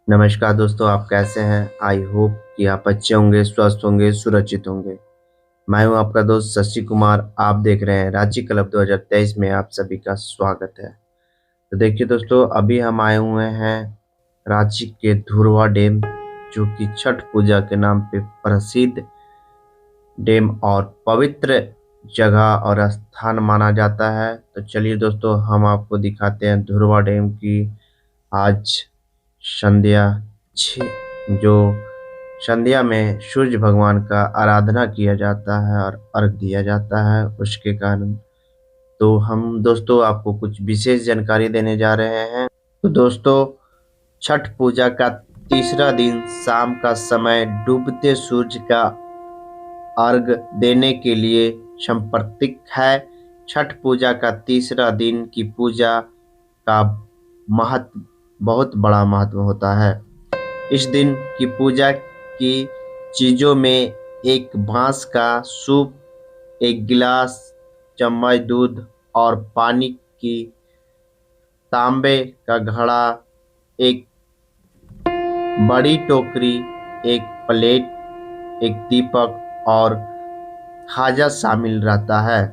नमस्कार दोस्तों, आप कैसे हैं? आई होप कि आप अच्छे होंगे, स्वस्थ होंगे, सुरक्षित होंगे। मैं हूं आपका दोस्त शशि कुमार। आप देख रहे हैं रांची क्लब 2023 में आप सभी का स्वागत है। तो देखिए दोस्तों, अभी हम आए हुए हैं रांची के धुरवा डैम, जो कि छठ पूजा के नाम पे प्रसिद्ध डैम और पवित्र जगह और स्थान माना जाता है। तो चलिए दोस्तों, हम आपको दिखाते हैं धुरवा डैम की आज संध्या जो संध्या में सूर्य भगवान का आराधना किया जाता है और अर्घ दिया जाता है, उसके कारण तो हम दोस्तों आपको कुछ विशेष जानकारी देने जा रहे हैं। तो दोस्तों, छठ पूजा का तीसरा दिन शाम का समय डूबते सूर्य का अर्घ देने के लिए समर्पित है। छठ पूजा का तीसरा दिन की पूजा का महत्व बहुत बड़ा महत्व होता है। इस दिन की पूजा की चीजों में एक बांस का सूप, एक गिलास चम्मच दूध और पानी की तांबे का घड़ा, एक बड़ी टोकरी, एक प्लेट, एक दीपक और खाजा शामिल रहता है।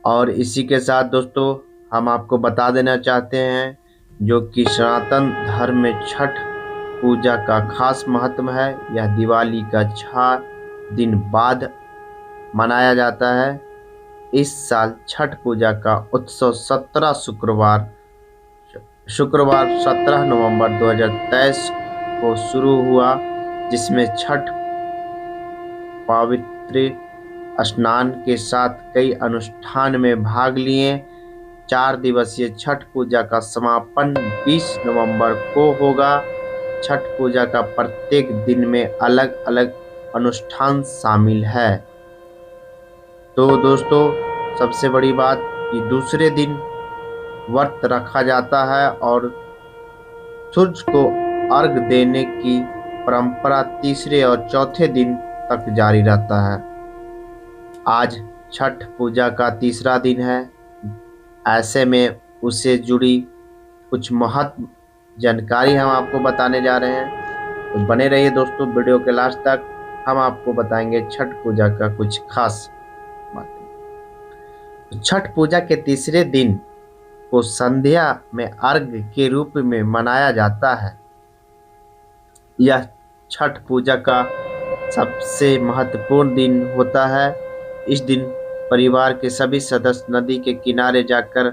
और इसी के साथ दोस्तों हम आपको बता देना चाहते हैं, जो कि सनातन धर्म में छठ पूजा का खास महत्व है। यह दिवाली का 6 दिन बाद मनाया जाता है। इस साल छठ पूजा का उत्सव 17 नवंबर 2023 को शुरू हुआ, जिसमें छठ पवित्र स्नान के साथ कई अनुष्ठान में भाग लिए। 4 दिवसीय छठ पूजा का समापन 20 नवंबर को होगा। छठ पूजा का प्रत्येक दिन में अलग अलग अनुष्ठान शामिल है। तो दोस्तों, सबसे बड़ी बात कि दूसरे दिन व्रत रखा जाता है और सूर्य को अर्घ देने की परंपरा तीसरे और चौथे दिन तक जारी रहता है। आज छठ पूजा का तीसरा दिन है, ऐसे में उससे जुड़ी कुछ महत्व जानकारी हम आपको बताने जा रहे हैं। तो बने रहिए दोस्तों वीडियो के लास्ट तक, हम आपको बताएंगे छठ पूजा का कुछ खास बातें। तो छठ पूजा के तीसरे दिन को संध्या में अर्घ के रूप में मनाया जाता है। यह छठ पूजा का सबसे महत्वपूर्ण दिन होता है। इस दिन परिवार के सभी सदस्य नदी के किनारे जाकर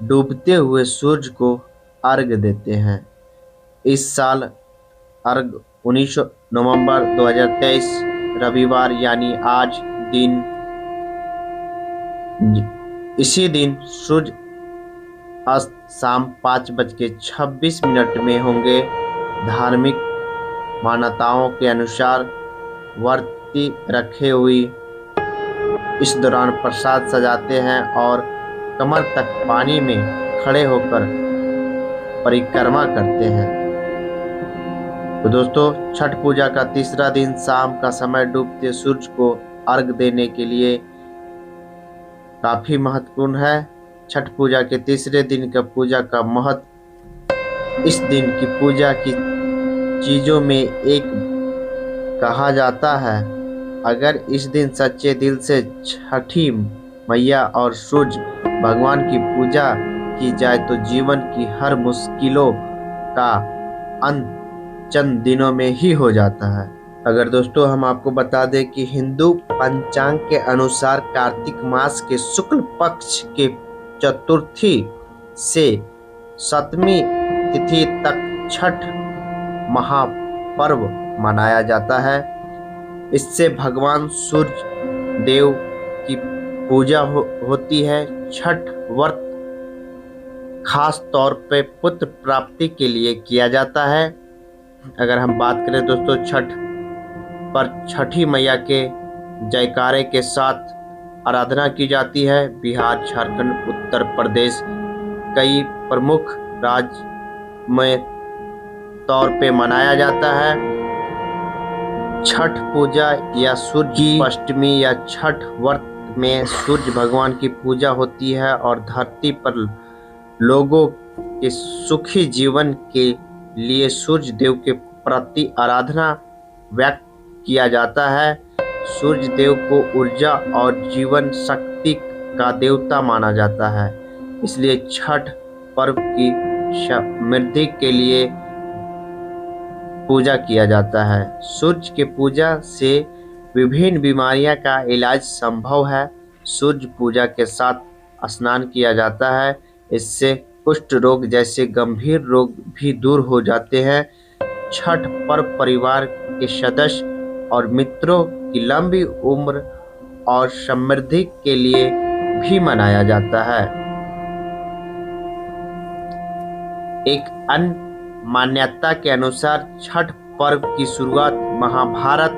डूबते हुए सूरज को अर्घ देते हैं। इस साल अर्घ 19 नवंबर 2023 रविवार यानी आज दिन इसी दिन सूर्य अस्त शाम 5:26 में होंगे। धार्मिक मान्यताओं के अनुसार व्रती रखे हुई इस दौरान प्रसाद सजाते हैं और कमर तक पानी में खड़े होकर परिक्रमा करते हैं। तो दोस्तों, छठ पूजा का तीसरा दिन शाम का समय डूबते सूर्य को अर्घ देने के लिए काफी महत्वपूर्ण है। छठ पूजा के तीसरे दिन का पूजा का महत्व, इस दिन की पूजा की चीजों में एक कहा जाता है, अगर इस दिन सच्चे दिल से छठी मैया और सूर्य भगवान की पूजा की जाए तो जीवन की हर मुश्किलों का अंत चंद दिनों में ही हो जाता है। अगर दोस्तों हम आपको बता दें कि हिंदू पंचांग के अनुसार कार्तिक मास के शुक्ल पक्ष के चतुर्थी से 7वीं तिथि तक छठ महापर्व मनाया जाता है। इससे भगवान सूर्य देव की पूजा होती है। छठ व्रत खास तौर पे पुत्र प्राप्ति के लिए किया जाता है। अगर हम बात करें दोस्तों, छठ पर छठी मैया के जयकारे के साथ आराधना की जाती है। बिहार, झारखंड, उत्तर प्रदेश कई प्रमुख राज्य में तौर पे मनाया जाता है। छठ पूजा या सूर्य अष्टमी या छठ व्रत में सूर्य भगवान की पूजा होती है और धरती पर लोगों के सुखी जीवन के लिए सूर्य देव के प्रति आराधना व्यक्त किया जाता है। सूर्य देव को ऊर्जा और जीवन शक्ति का देवता माना जाता है, इसलिए छठ पर्व की समृद्धि के लिए पूजा किया जाता है। सूर्य के पूजा से विभिन्न बीमारियां का इलाज संभव है। सूर्य पूजा के साथ स्नान किया जाता है, इससे कुष्ठ रोग जैसे गंभीर रोग भी दूर हो जाते हैं। छठ पर्व परिवार के सदस्य और मित्रों की लंबी उम्र और समृद्धि के लिए भी मनाया जाता है। एक अन्य मान्यता के अनुसार छठ पर्व की शुरुआत महाभारत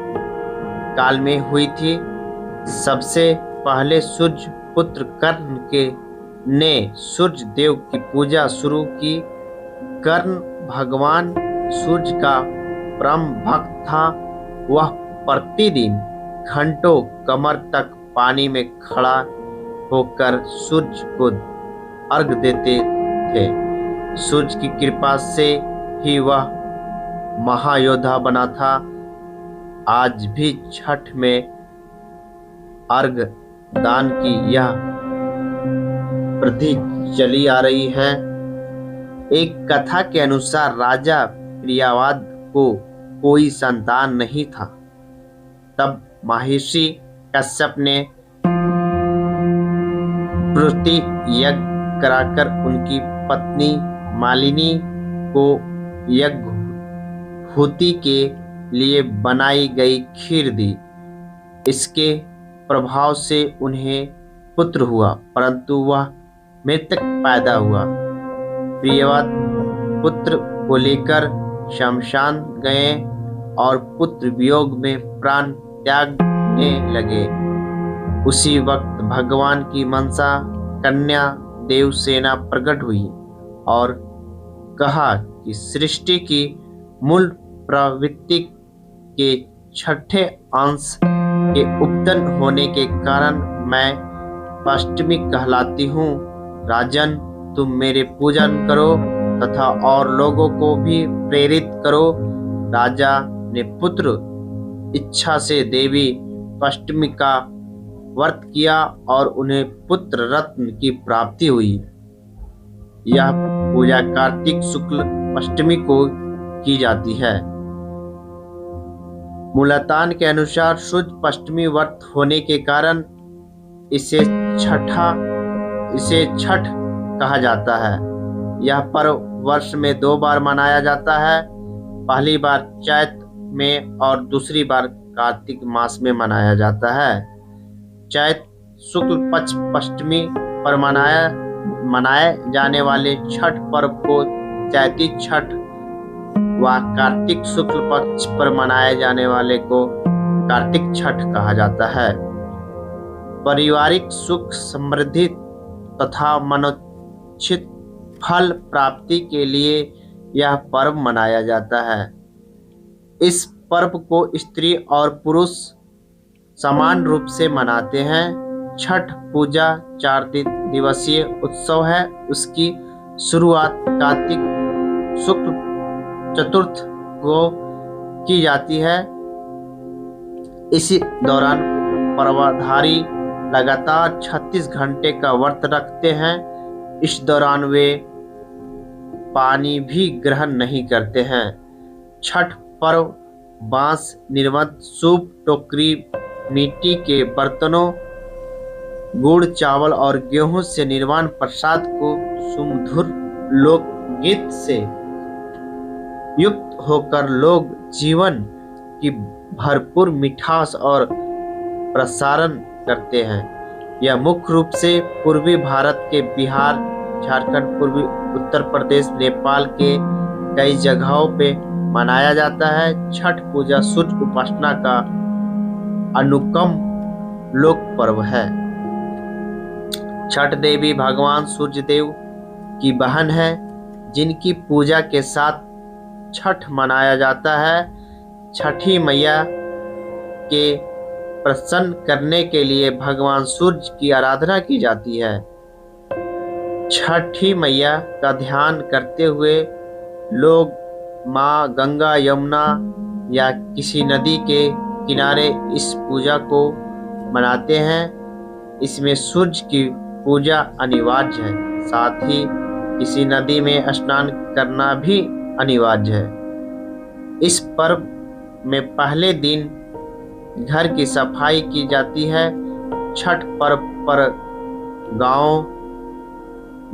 काल में हुई थी। सबसे पहले सूर्य पुत्र कर्ण ने सूर्य देव की पूजा शुरू की। कर्ण भगवान सूर्य का परम भक्त था। वह प्रतिदिन घंटों कमर तक पानी में खड़ा होकर सूर्य को अर्घ देते थे। सूर्य की कृपा से ही वह महायोद्धा बना था। आज भी छठ में अर्घ दान की यह प्रथा चली आ रही है। एक कथा के अनुसार राजा प्रियावाद को कोई संतान नहीं था। तब महर्षि कश्यप ने प्रति यज्ञ कराकर उनकी पत्नी मालिनी को यज्ञ के लिए बनाई गई खीर दी। इसके प्रभाव से उन्हें पुत्र हुआ, परंतु वह मृतक पैदा हुआ। प्रियव्रत पुत्र को लेकर शमशान गए और पुत्र वियोग में प्राण त्यागने लगे। उसी वक्त भगवान की मनसा कन्या देवसेना प्रकट हुई और कहा कि सृष्टि की मूल प्रवृत्ति के छठे अंश के उपतन होने के कारण मैं अष्टमी कहलाती हूँ। राजन, तुम मेरे पूजन करो तथा और लोगों को भी प्रेरित करो। राजा ने पुत्र इच्छा से देवी अष्टमी का व्रत किया और उन्हें पुत्र रत्न की प्राप्ति हुई। यह पूजा कार्तिक शुक्ल अष्टमी को की जाती है। मूलतान के अनुसार सूर्य अष्टमी व्रत होने के कारण इसे छठ कहा जाता है। यह पर्व वर्ष में 2 बार मनाया जाता है। पहली बार चैत में और दूसरी बार कार्तिक मास में मनाया जाता है। चैत शुक्ल पक्ष अष्टमी पर मनाए जाने वाले छठ पर्व को चैती छठ व कार्तिक शुक्ल पक्ष पर मनाए जाने वाले को कार्तिक छठ कहा जाता है। पारिवारिक सुख समृद्धि तथा मनोचित फल प्राप्ति के लिए यह पर्व मनाया जाता है। इस पर्व को स्त्री और पुरुष समान रूप से मनाते हैं। छठ पूजा 4 दिवसीय उत्सव है। उसकी शुरुआत कार्तिक शुक्ल चतुर्थ को की जाती है। इसी दौरान पर्वधारी लगातार 36 घंटे का व्रत रखते हैं। इस दौरान वे पानी भी ग्रहण नहीं करते हैं। छठ पर्व बांस निर्मित सूप टोकरी, मिट्टी के बर्तनों, गुड़ चावल और गेहूं से निर्माण प्रसाद को सुमधुर लोकगीत से युक्त होकर लोग जीवन की भरपूर मिठास और प्रसारण करते हैं। यह मुख्य रूप से पूर्वी भारत के बिहार, झारखंड, पूर्वी उत्तर प्रदेश, नेपाल के कई जगहों पे मनाया जाता है। छठ पूजा सूर्य उपासना का अनुपम लोक पर्व है। छठ देवी भगवान सूर्य देव की बहन है, जिनकी पूजा के साथ छठ मनाया जाता है। छठी मैया के प्रसन्न करने के लिए भगवान सूर्य की आराधना की जाती है। छठी मैया का ध्यान करते हुए लोग माँ गंगा, यमुना या किसी नदी के किनारे इस पूजा को मनाते हैं। इसमें सूर्य की पूजा अनिवार्य है, साथ ही किसी नदी में स्नान करना भी अनिवार्य है। इस पर्व में पहले दिन घर की सफाई की जाती है। छठ पर्व पर गांव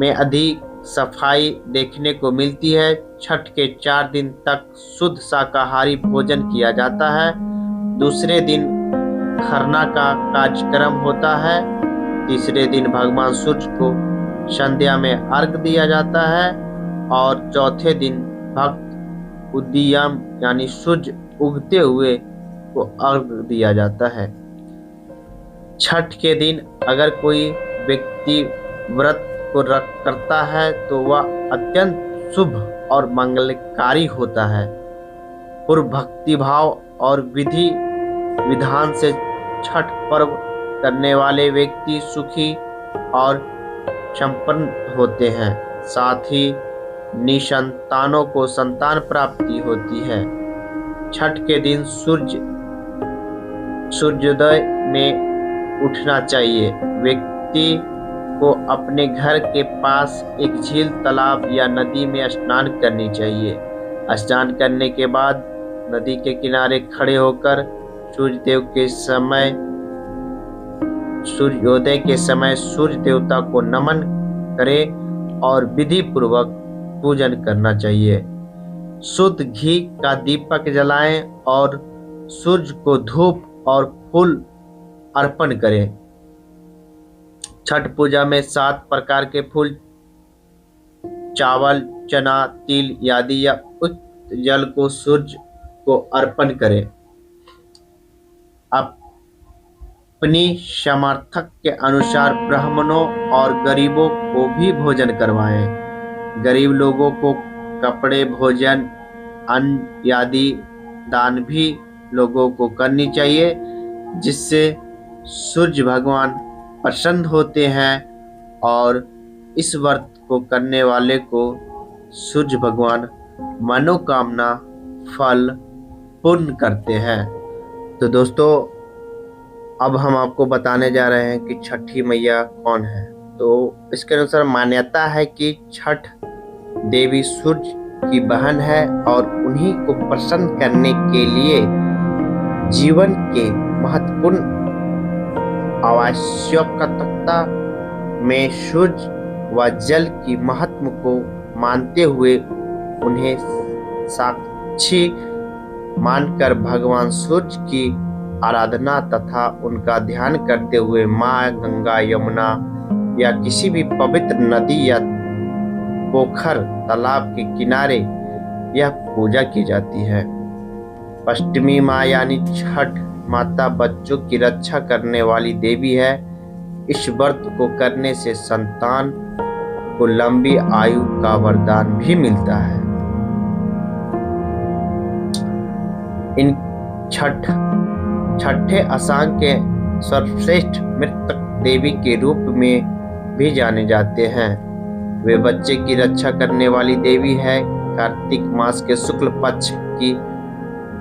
में अधिक सफाई देखने को मिलती है। छठ के 4 दिन तक शुद्ध शाकाहारी भोजन किया जाता है। दूसरे दिन खरना का कार्यक्रम होता है। तीसरे दिन भगवान सूर्य को संध्या में अर्घ्य दिया जाता है और चौथे दिन भक्त उदीयम यानी सूर्य उगते हुए को अर्घ्य दिया जाता है। छठ के दिन अगर कोई व्यक्ति व्रत को करता है तो वह अत्यंत शुभ और मंगलकारी होता है। पूर्व भक्ति भाव और विधि विधान से छठ पर्व करने वाले व्यक्ति सुखी और संपन्न होते हैं। साथ ही निसंतानों को संतान प्राप्ति होती है। छठ के दिन सूर्योदय में उठना चाहिए। व्यक्ति को अपने घर के पास एक झील, तालाब या नदी में स्नान करनी चाहिए। स्नान करने के बाद नदी के किनारे खड़े होकर सूर्योदय के समय सूर्य देवता को नमन करें और विधि पूर्वक पूजन करना चाहिए। शुद्ध घी का दीपक जलाएं और सूर्य को धूप और फूल अर्पण करें। छठ पूजा में 7 प्रकार के फूल, चावल, चना, तिल आदि या उक्त जल को सूर्य को अर्पण करें। अपनी सामर्थ्य के अनुसार ब्राह्मणों और गरीबों को भी भोजन करवाएं। गरीब लोगों को कपड़े, भोजन, अन्न आदि दान भी लोगों को करनी चाहिए, जिससे सूर्य भगवान प्रसन्न होते हैं और इस व्रत को करने वाले को सूर्य भगवान मनोकामना फल पूर्ण करते हैं। तो दोस्तों, अब हम आपको बताने जा रहे हैं कि छठी मैया कौन है। तो इसके अनुसार मान्यता है कि छठ देवी सूर्य की बहन है और उन्हीं को प्रसन्न करने के लिए जीवन के महत्वपूर्ण आवश्यकता में सूर्य व जल की महत्व को मानते हुए उन्हें साक्षी मानकर भगवान सूर्य की आराधना तथा उनका ध्यान करते हुए माँ गंगा, यमुना या किसी भी पवित्र नदी या पोखर, तालाब के किनारे यह पूजा की जाती है। अष्टमी माँ यानी छठ माता बच्चों की रक्षा करने वाली देवी है। इस व्रत को करने से संतान को लंबी आयु का वरदान भी मिलता है। इन छठे अषाढ़ के सर्वश्रेष्ठ मृतक देवी के रूप में भी जाने जाते हैं। वे बच्चे की रक्षा करने वाली देवी है। कार्तिक मास के शुक्ल पक्ष की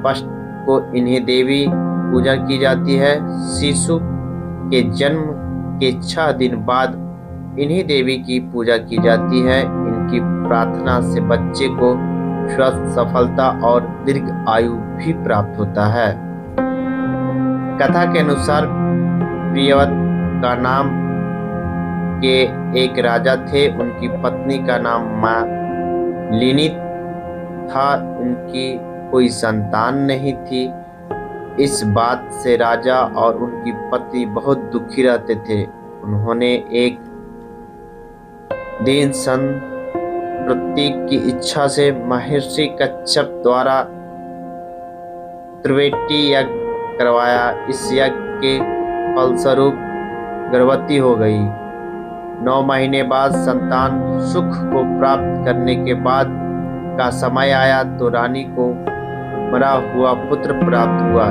पक्ष को इन्हें देवी पूजा की जाती है। शिशु के जन्म के 6 दिन बाद इन्हीं देवी की पूजा की जाती है। इनकी प्रार्थना से बच्चे को स्वस्थ, सफलता और दीर्घ आयु भी प्राप्त होता है। कथा के अनुसार प्रियव्रत का नाम के एक राजा थे। उनकी पत्नी का नाम मालिनी था। उनकी कोई संतान नहीं थी। इस बात से राजा और उनकी पत्नी बहुत दुखी रहते थे। उन्होंने एक दिन प्रतीक की इच्छा से महर्षि कच्छप द्वारा त्रिवेणी यज्ञ करवाया। इस यज्ञ के फलस्वरूप गर्भवती हो गई। 9 महीने बाद संतान सुख को प्राप्त करने के बाद का समय आया तो रानी को मरा हुआ पुत्र प्राप्त हुआ।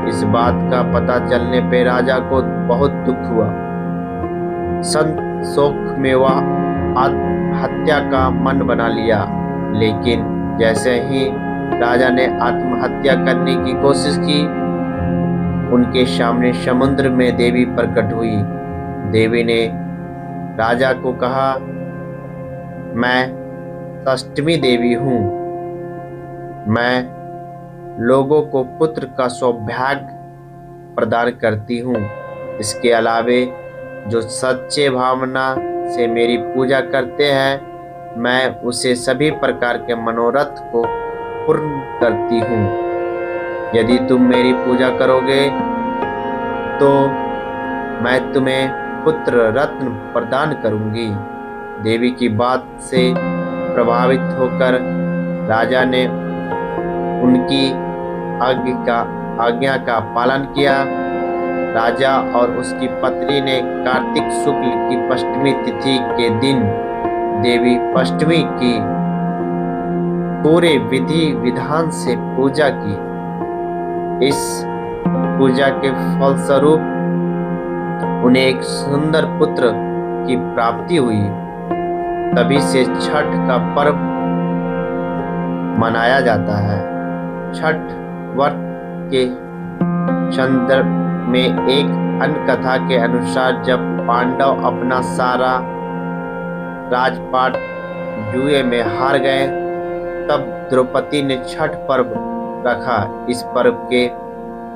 इस बात का पता चलने पर राजा को बहुत दुख हुआ। संत शोक में वह आत्महत्या का मन बना लिया। लेकिन जैसे ही राजा ने आत्महत्या करने की कोशिश की, उनके सामने समुद्र में देवी प्रकट हुई। देवी ने राजा को कहा, मैं षष्ठी देवी हूँ। मैं लोगों को पुत्र का सौभाग्य प्रदान करती हूँ। इसके अलावे जो सच्चे भावना से मेरी पूजा करते हैं, मैं उसे सभी प्रकार के मनोरथ को पूर्ण करती हूँ। यदि तुम मेरी पूजा करोगे तो मैं तुम्हें पुत्र रत्न प्रदान करूंगी। देवी की बात से प्रभावित होकर राजा ने उनकी आज्ञा का पालन किया। राजा और उसकी पत्नी ने कार्तिक शुक्ल की पष्टमी तिथि के दिन देवी पष्टमी की पूरे विधि विधान से पूजा की। इस पूजा के फलस्वरूप उन्हें एक सुंदर पुत्र की प्राप्ति हुई। तभी से छठ का पर्व मनाया जाता है। छठ व्रत के संदर्भ में एक अन्य कथा के अनुसार, जब पांडव अपना सारा राजपाट जुए में हार गए, तब द्रौपदी ने छठ पर्व रखा। इस पर्व के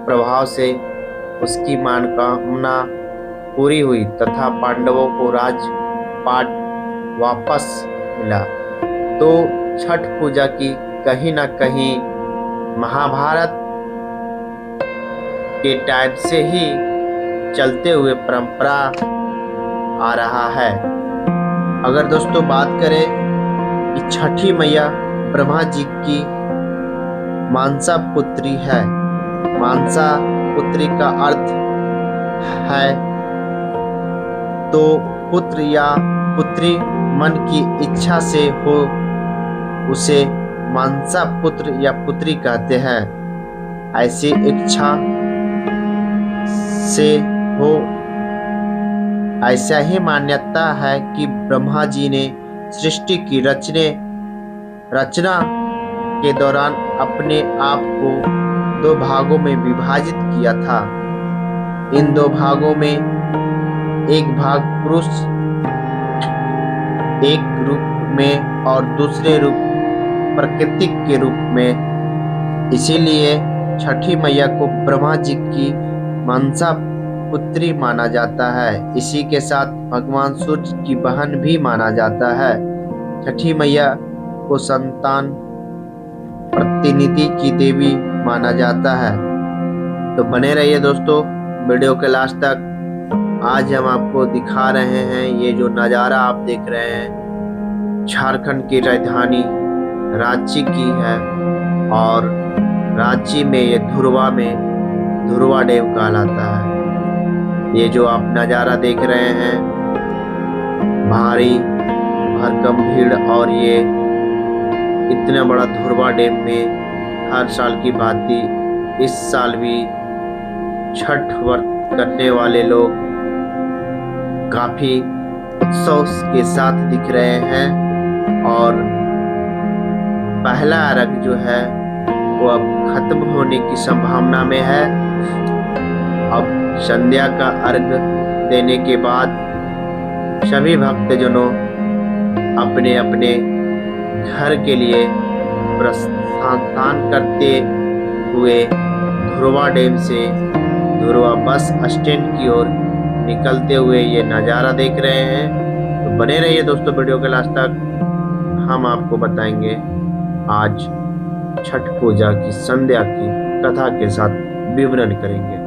प्रभाव से उसकी मनोकामना पूरी हुई तथा पांडवों को राजपाट वापस मिला। तो छठ पूजा की कहीं न कहीं महाभारत के टाइम से ही चलते हुए परंपरा आ रहा है। अगर दोस्तों बात करें कि छठी मैया ब्रह्मा जी की मानसा पुत्री है। मानसा पुत्री का अर्थ है तो पुत्र या पुत्री मन की इच्छा से हो, उसे मानसा पुत्र या पुत्री कहते हैं। ऐसी इच्छा से हो, ऐसा ही मान्यता है कि ब्रह्मा जी ने सृष्टि की रचना के दौरान अपने आप को दो भागों में विभाजित किया था। इन दो भागों में एक भाग पुरुष एक रूप में और दूसरे रूप प्राकृतिक के रूप में। इसीलिए छठी मैया को ब्रह्मा जी की मानसा पुत्री माना जाता है। इसी के साथ भगवान सूर्य की बहन भी माना जाता है। छठी मैया को संतान प्रतिनिधि की देवी माना जाता है। तो बने रहिए दोस्तों वीडियो के लास्ट तक। आज हम आपको दिखा रहे हैं ये जो नज़ारा आप देख रहे हैं, झारखंड की राजधानी रांची की है। और रांची में ये धुरवा डैम कहलाता है। ये जो आप नज़ारा देख रहे हैं, भारी भरकम भीड़, और ये इतना बड़ा धुरवा डैम में हर साल की भांति इस साल भी छठ व्रत करने वाले लोग काफी उत्सव के साथ दिख रहे हैं। और पहला अर्घ जो है वो अब खत्म होने की संभावना में है। अब संध्या का अर्घ देने के बाद सभी भक्तजनों अपने अपने घर के लिए प्रस्थान करते हुए धुरवा डैम से धुरवा बस स्टैंड की ओर निकलते हुए ये नज़ारा देख रहे हैं। तो बने रहिए दोस्तों वीडियो के लास्ट तक। हम आपको बताएंगे आज छठ पूजा की संध्या की कथा के साथ विवरण करेंगे।